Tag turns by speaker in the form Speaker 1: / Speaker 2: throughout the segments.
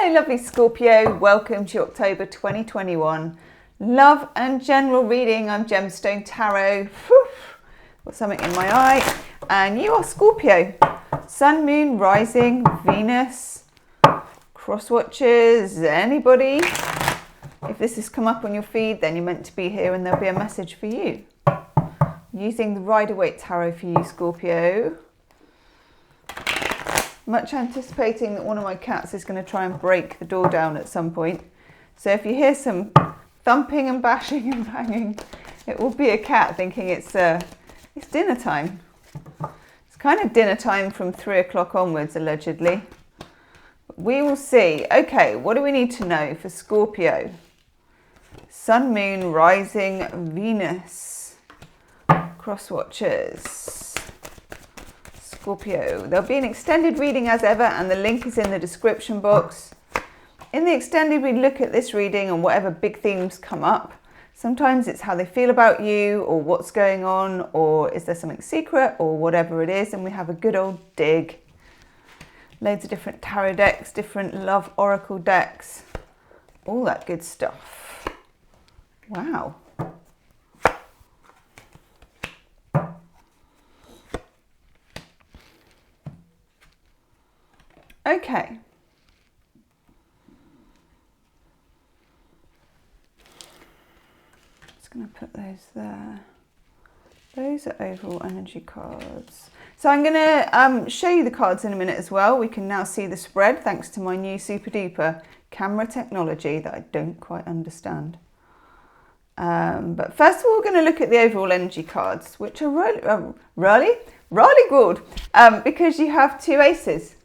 Speaker 1: Hello lovely Scorpio, welcome to October 2021 love and general reading. I'm Gemstone Tarot. Whew. Got something in my eye, and you are Scorpio, Sun, Moon, Rising, Venus, cross watchers, anybody. If this has come up on your feed, then you're meant to be here and there'll be a message for you. Using the Rider-Waite Tarot for you, Scorpio. Much anticipating that one of my cats is going to try and break the door down at some point. So if you hear some thumping and bashing and banging, it will be a cat thinking it's dinner time. It's kind of dinner time from 3 o'clock onwards, allegedly. But we will see. Okay, what do we need to know for Scorpio? Sun, Moon, Rising, Venus. Cross watchers. Scorpio. There'll be an extended reading as ever, and the link is in the description box. In the extended, we look at this reading and whatever big themes come up. Sometimes it's how they feel about you, or what's going on, or is there something secret, or whatever it is, and we have a good old dig. Loads of different tarot decks, different love oracle decks, all that good stuff. Wow. Okay. Just going to put those there. Those are overall energy cards. So I'm going to show you the cards in a minute as well. We can now see the spread thanks to my new super duper camera technology that I don't quite understand. But first of all, we're going to look at the overall energy cards, which are really good because you have two aces.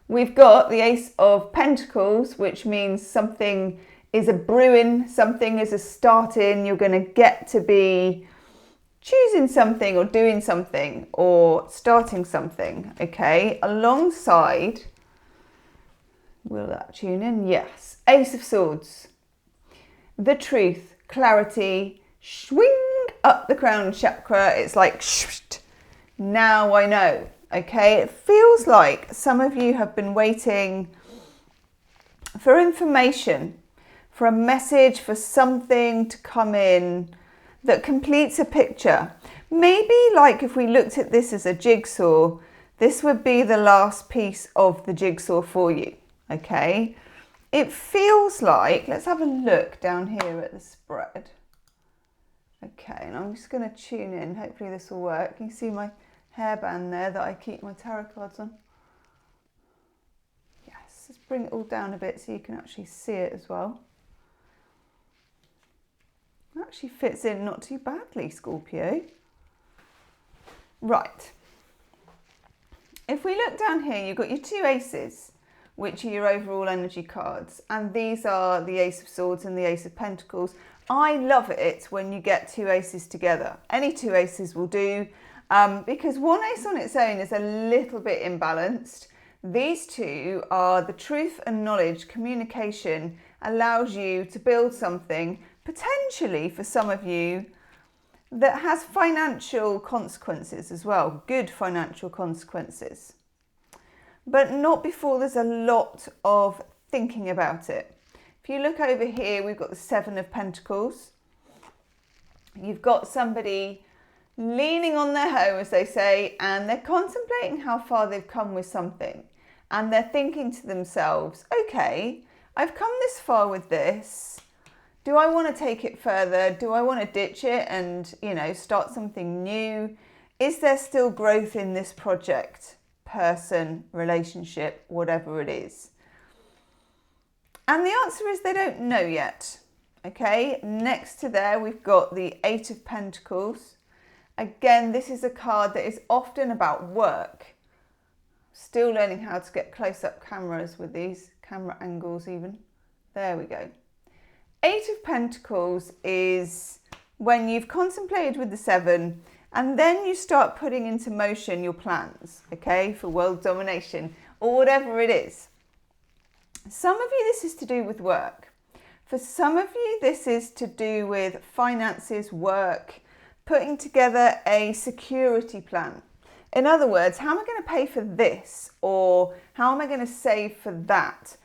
Speaker 1: We've got the Ace of Pentacles, which means something is a brewing, something is a starting. You're going to get to be choosing something or doing something or starting something, okay? Alongside, will that tune in? Yes. Ace of Swords. The truth, clarity, swing up the crown chakra. It's like, now I know. Okay, it feels like some of you have been waiting for information, for a message, for something to come in that completes a picture. Maybe like if we looked at this as a jigsaw, this would be the last piece of the jigsaw for you, okay? It feels like, let's have a look down here at the spread. Okay, and I'm just going to tune in. Hopefully this will work. You can see my hairband there that I keep my tarot cards on. Yes, let's bring it all down a bit so you can actually see it as well. It actually fits in not too badly, Scorpio. Right. If we look down here, you've got your two aces, which are your overall energy cards. And these are the Ace of Swords and the Ace of Pentacles. I love it when you get two aces together. Any two aces will do. Because one ace on its own is a little bit imbalanced. These two are the truth and knowledge. Communication allows you to build something, potentially for some of you, that has financial consequences as well, good financial consequences. But not before there's a lot of thinking about it. If you look over here, we've got the Seven of Pentacles. You've got somebody leaning on their hoe, as they say, and they're contemplating how far they've come with something. And they're thinking to themselves, okay, I've come this far with this. Do I want to take it further? Do I want to ditch it and, start something new? Is there still growth in this project, person, relationship, whatever it is? And the answer is they don't know yet. Okay, next to there, we've got the Eight of Pentacles. Again, this is a card that is often about work. Still learning how to get close-up cameras with these, camera angles even. There we go. Eight of Pentacles is when you've contemplated with the Seven and then you start putting into motion your plans, okay, for world domination or whatever it is. Some of you, this is to do with work. For some of you, this is to do with finances, work, putting together a security plan. In other words, how am I going to pay for this? Or how am I going to save for that?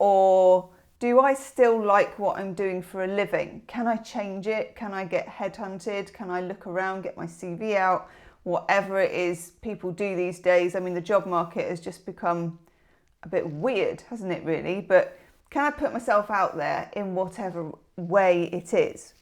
Speaker 1: Or do I still like what I'm doing for a living? Can I change it? Can I get headhunted? Can I look around, get my CV out? Whatever it is people do these days. I mean, the job market has just become a bit weird, hasn't it, really? But can I put myself out there in whatever way it is?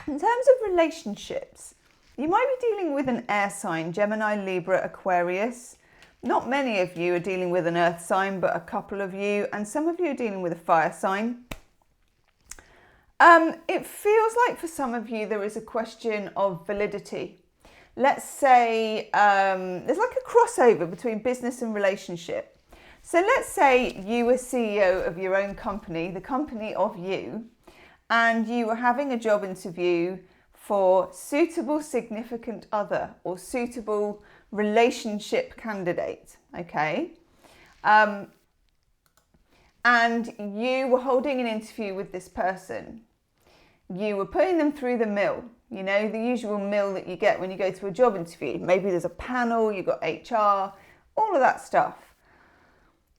Speaker 1: In terms of relationships, you might be dealing with an air sign, Gemini, Libra, Aquarius. Not many of you are dealing with an earth sign, but a couple of you, and some of you are dealing with a fire sign. It feels like for some of you there is a question of validity. Let's say there's like a crossover between business and relationship. So let's say you were CEO of your own company, the company of you, and you were having a job interview for suitable significant other or suitable relationship candidate, okay? And you were holding an interview with this person. You were putting them through the mill, you know, the usual mill that you get when you go to a job interview. Maybe there's a panel, you've got HR, all of that stuff.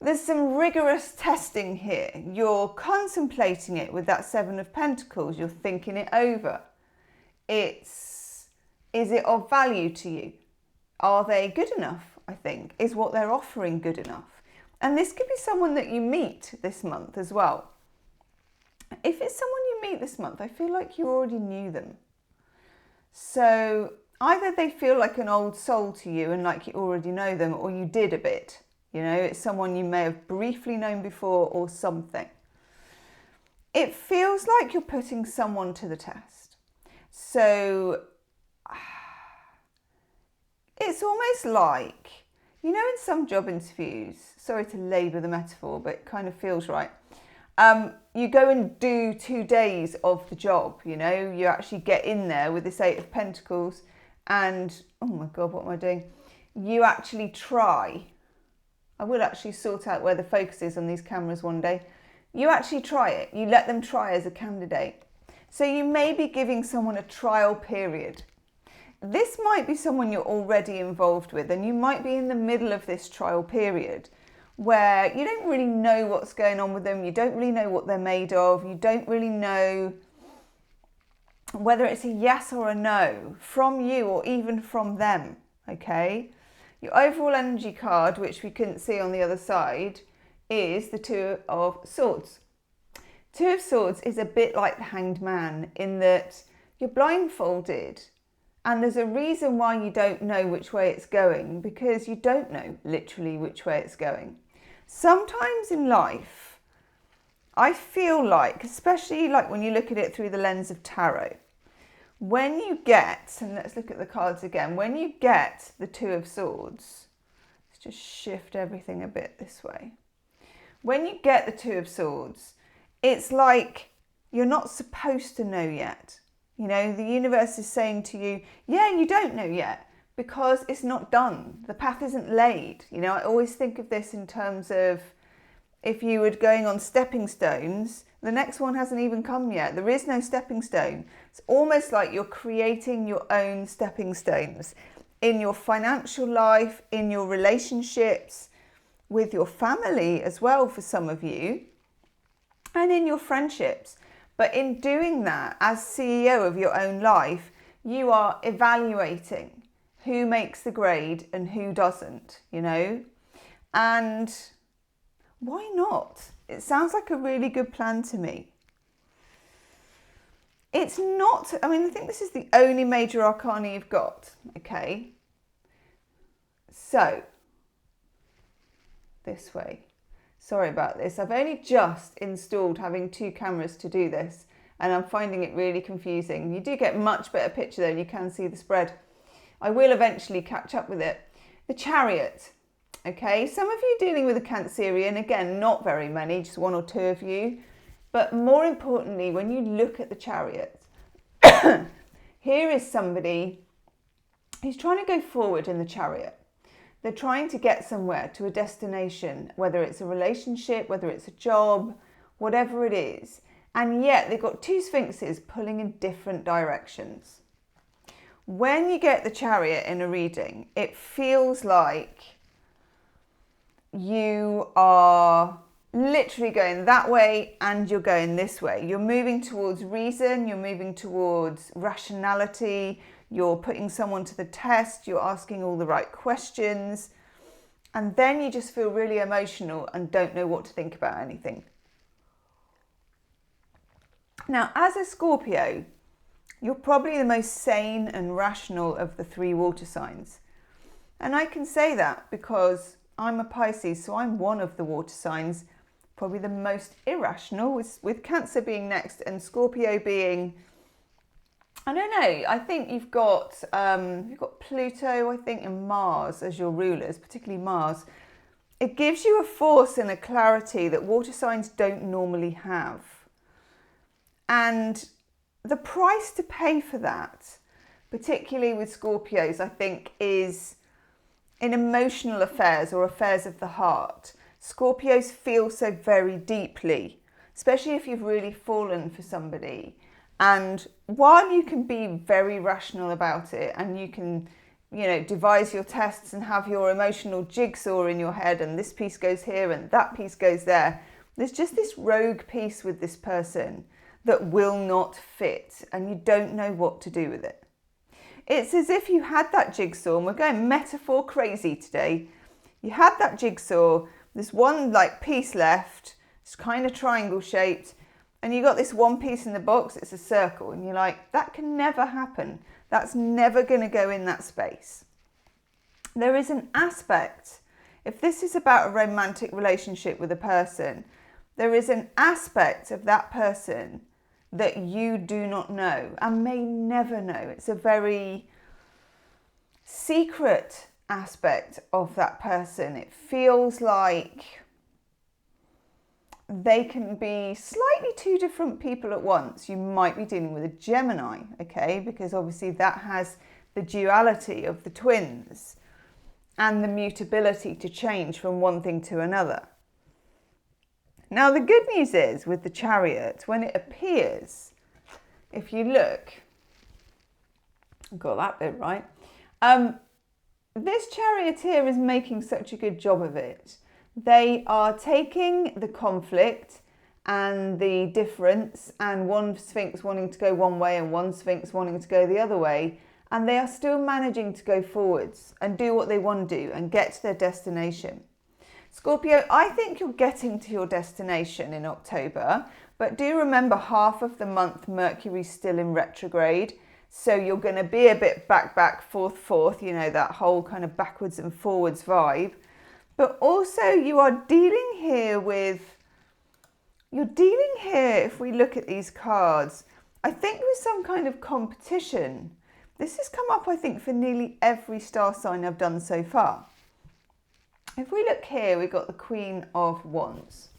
Speaker 1: There's some rigorous testing here. You're contemplating it with that Seven of Pentacles. You're thinking it over. Is it of value to you? Are they good enough, I think? Is what they're offering good enough? And this could be someone that you meet this month as well. If it's someone you meet this month, I feel like you already knew them. So either they feel like an old soul to you and like you already know them, or you did a bit. You know, it's someone you may have briefly known before or something. It feels like you're putting someone to the test. So it's almost like, you know, in some job interviews, sorry to labour the metaphor, but it kind of feels right. You go and do 2 days of the job, you know, you actually get in there with this Eight of Pentacles and, oh my God, what am I doing? You actually try. I will actually sort out where the focus is on these cameras one day. You actually try it. You let them try as a candidate. So you may be giving someone a trial period. This might be someone you're already involved with, and you might be in the middle of this trial period where you don't really know what's going on with them. You don't really know what they're made of. You don't really know whether it's a yes or a no from you or even from them, okay? Your overall energy card, which we couldn't see on the other side, is the Two of Swords. Two of Swords is a bit like the Hanged Man in that you're blindfolded and there's a reason why you don't know which way it's going, because you don't know literally which way it's going. Sometimes in life, I feel like, especially like when you look at it through the lens of tarot, when you get, and let's look at the cards again, when you get the Two of Swords, let's just shift everything a bit this way. When you get the Two of Swords, it's like you're not supposed to know yet. You know, the universe is saying to you, yeah, you don't know yet because it's not done. The path isn't laid. You know, I always think of this in terms of if you were going on stepping stones, the next one hasn't even come yet. There is no stepping stone. It's almost like you're creating your own stepping stones in your financial life, in your relationships, with your family as well for some of you, and in your friendships. But in doing that, as CEO of your own life, you are evaluating who makes the grade and who doesn't, you know? And why not? It sounds like a really good plan to me. It's not, I mean, I think this is the only major arcana you've got, okay? So, this way. Sorry about this. I've only just installed having 2 cameras to do this, and I'm finding it really confusing. You do get much better picture though, and you can see the spread. I will eventually catch up with it. The Chariot. Okay, some of you dealing with a Cancerian, again, not very many, just 1 or 2 of you. But more importantly, when you look at the Chariot, here is somebody who's trying to go forward in the Chariot. They're trying to get somewhere, to a destination, whether it's a relationship, whether it's a job, whatever it is. And yet they've got 2 Sphinxes pulling in different directions. When you get the Chariot in a reading, it feels like you are literally going that way and you're going this way. You're moving towards reason, you're moving towards rationality, you're putting someone to the test, you're asking all the right questions, and then you just feel really emotional and don't know what to think about anything. Now, as a Scorpio, you're probably the most sane and rational of the 3 water signs. And I can say that because I'm a Pisces, so I'm one of the water signs, probably the most irrational, with Cancer being next and Scorpio being, I don't know, I think you've got Pluto, I think, and Mars as your rulers, particularly Mars. It gives you a force and a clarity that water signs don't normally have. And the price to pay for that, particularly with Scorpios, I think, is in emotional affairs or affairs of the heart. Scorpios feel so very deeply, especially if you've really fallen for somebody. And while you can be very rational about it and you can, devise your tests and have your emotional jigsaw in your head and this piece goes here and that piece goes there, there's just this rogue piece with this person that will not fit and you don't know what to do with it. It's as if you had that jigsaw, and we're going metaphor crazy today. You had that jigsaw, there's one piece left, it's kind of triangle shaped, and you got this one piece in the box, it's a circle, and you're like, that can never happen. That's never going to go in that space. There is an aspect, if this is about a romantic relationship with a person, there is an aspect of that person that you do not know and may never know. It's a very secret aspect of that person. It feels like they can be slightly 2 different people at once. You might be dealing with a Gemini, okay? Because obviously that has the duality of the twins and the mutability to change from one thing to another. Now, the good news is with the Chariot, when it appears, if you look, I've got that bit right, this Charioteer is making such a good job of it. They are taking the conflict and the difference and one Sphinx wanting to go one way and one Sphinx wanting to go the other way, and they are still managing to go forwards and do what they want to do and get to their destination. Scorpio, I think you're getting to your destination in October, but do remember half of the month Mercury's still in retrograde, so you're going to be a bit back, forth, that whole kind of backwards and forwards vibe. But also you are dealing here, if we look at these cards, I think with some kind of competition. This has come up, I think, for nearly every star sign I've done so far. If we look here, we've got the Queen of Wands.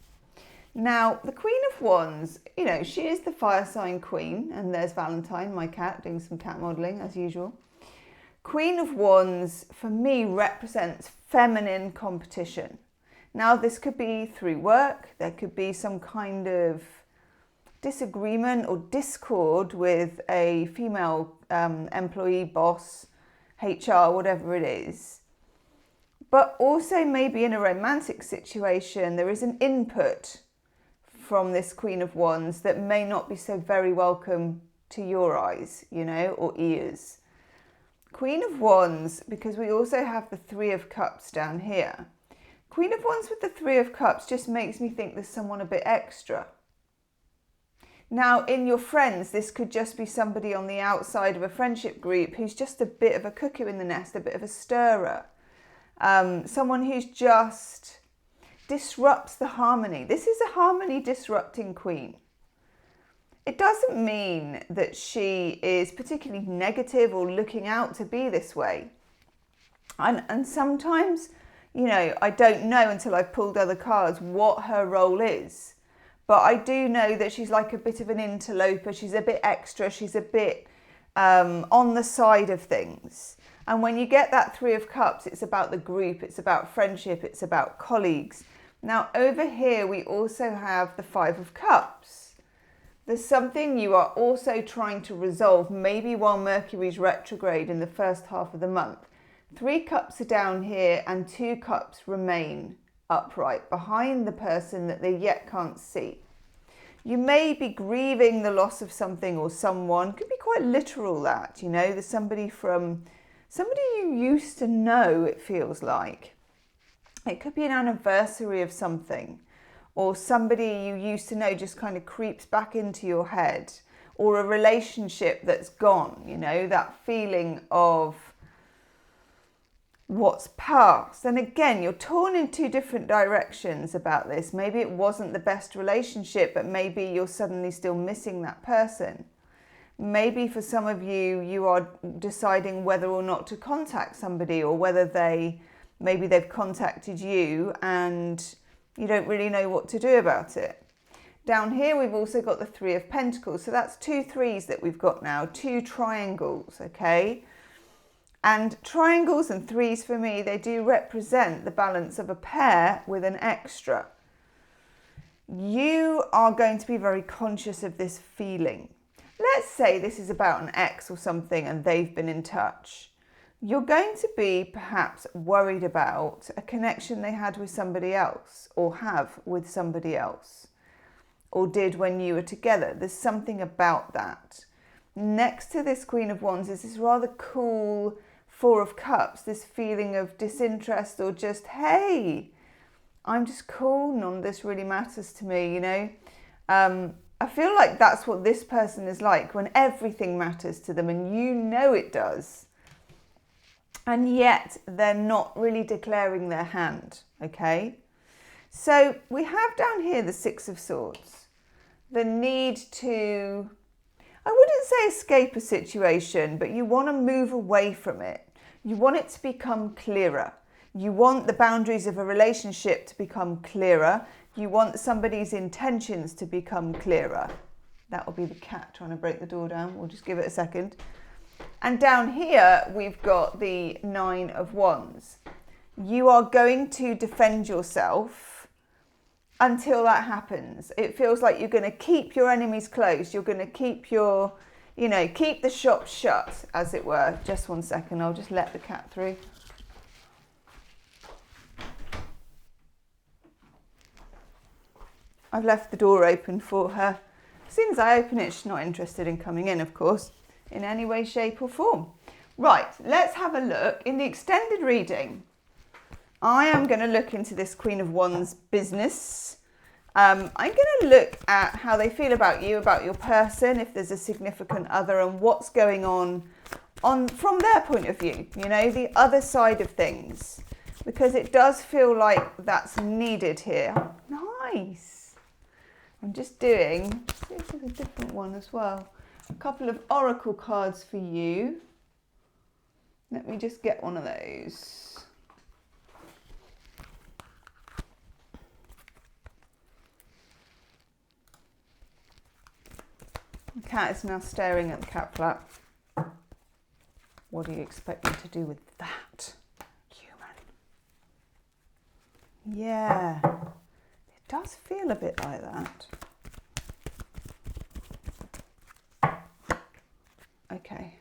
Speaker 1: Now, the Queen of Wands, she is the fire sign queen, and there's Valentine, my cat, doing some cat modelling as usual. Queen of Wands, for me, represents feminine competition. Now, this could be through work, there could be some kind of disagreement or discord with a female employee, boss, HR, whatever it is. But also maybe in a romantic situation, there is an input from this Queen of Wands that may not be so very welcome to your eyes, or ears. Queen of Wands, because we also have the 3 of Cups down here. Queen of Wands with the 3 of Cups just makes me think there's someone a bit extra. Now, in your friends, this could just be somebody on the outside of a friendship group who's just a bit of a cuckoo in the nest, a bit of a stirrer. Someone who's just disrupts the harmony. This is a harmony disrupting queen. It doesn't mean that she is particularly negative or looking out to be this way. And sometimes, I don't know until I've pulled other cards what her role is. But I do know that she's like a bit of an interloper. She's a bit extra. She's a bit on the side of things. And when you get that 3 of Cups, it's about the group, it's about friendship, it's about colleagues. Now, over here, we also have the 5 of Cups. There's something you are also trying to resolve, maybe while Mercury's retrograde in the first half of the month. 3 cups are down here and 2 cups remain upright behind the person that they yet can't see. You may be grieving the loss of something or someone. Could be quite literal that, you know, there's somebody you used to know, it feels like. It could be an anniversary of something, or somebody you used to know just kind of creeps back into your head, or a relationship that's gone, you know, that feeling of what's past. And again, you're torn in two different directions about this. Maybe it wasn't the best relationship, but maybe you're suddenly still missing that person. Maybe for some of you, you are deciding whether or not to contact somebody, or whether maybe they've contacted you and you don't really know what to do about it. Down here, we've also got the Three of Pentacles. So that's 2 3s that we've got now, 2 triangles, okay? And triangles and 3s for me, they do represent the balance of a pair with an extra. You are going to be very conscious of this feeling. Let's say this is about an ex or something and they've been in touch. You're going to be perhaps worried about a connection they had with somebody else, or have with somebody else, or did when you were together. There's something about that. Next to this Queen of Wands is this rather cool Four of Cups, this feeling of disinterest, or just, hey, I'm just cool, none of this really matters to me, you know. I feel like that's what this person is like, when everything matters to them, and you know it does. And yet they're not really declaring their hand, okay? So we have down here the Six of Swords, the need to, I wouldn't say escape a situation, but you want to move away from it. You want it to become clearer. You want the boundaries of a relationship to become clearer. You want somebody's intentions to become clearer. That will be the cat trying to break the door down. We'll just give it a second. And down here, we've got the Nine of Wands. You are going to defend yourself until that happens. It feels like you're going to keep your enemies closed. You're going to keep keep the shop shut, as it were. Just one second. I'll just let the cat through. I've left the door open for her. As soon as I open it, she's not interested in coming in, of course, in any way, shape or form. Right, let's have a look. In the extended reading, I am going to look into this Queen of Wands business. I'm going to look at how they feel about you, about your person, if there's a significant other, and what's going on from their point of view, you know, the other side of things, because it does feel like that's needed here. Nice. I'm just doing, see if there's a different one as well. A couple of oracle cards for you. Let me just get one of those. The cat is now staring at the cat flap. What do you expect me to do with that, human? Yeah, it does feel a bit like that. Okay.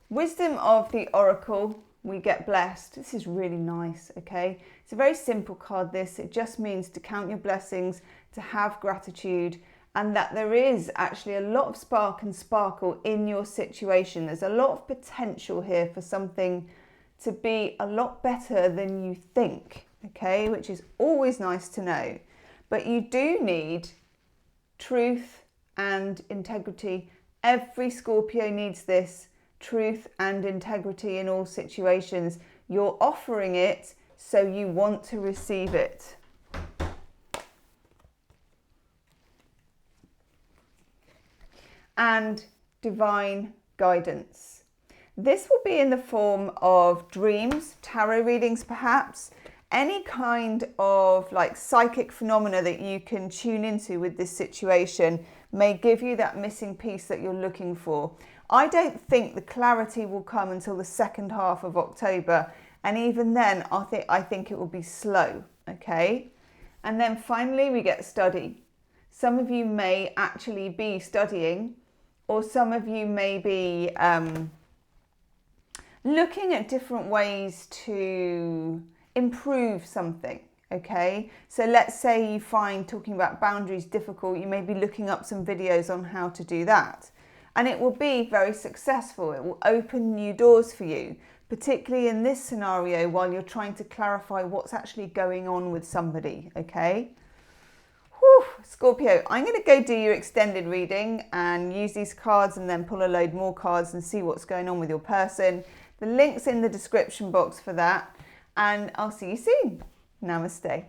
Speaker 1: Wisdom of the Oracle, we get blessed. This is really nice, okay? It's a very simple card, this. It just means to count your blessings, to have gratitude, and that there is actually a lot of spark and sparkle in your situation. There's a lot of potential here for something to be a lot better than you think, okay? Which is always nice to know. But you do need truth and integrity. Every Scorpio needs this, truth and integrity in all situations. You're offering it, so you want to receive it. And divine guidance. This will be in the form of dreams, tarot readings perhaps, any kind of like psychic phenomena that you can tune into with this situation may give you that missing piece that you're looking for. I don't think the clarity will come until the second half of October, and even then I think it will be slow, okay? And then finally we get study. Some of you may actually be studying, or some of you may be looking at different ways to improve something. Okay, so let's say you find talking about boundaries difficult, you may be looking up some videos on how to do that. And it will be very successful. It will open new doors for you, particularly in this scenario while you're trying to clarify what's actually going on with somebody, okay? Whew, Scorpio, I'm going to go do your extended reading and use these cards and then pull a load more cards and see what's going on with your person. The link's in the description box for that, and I'll see you soon. Namaste.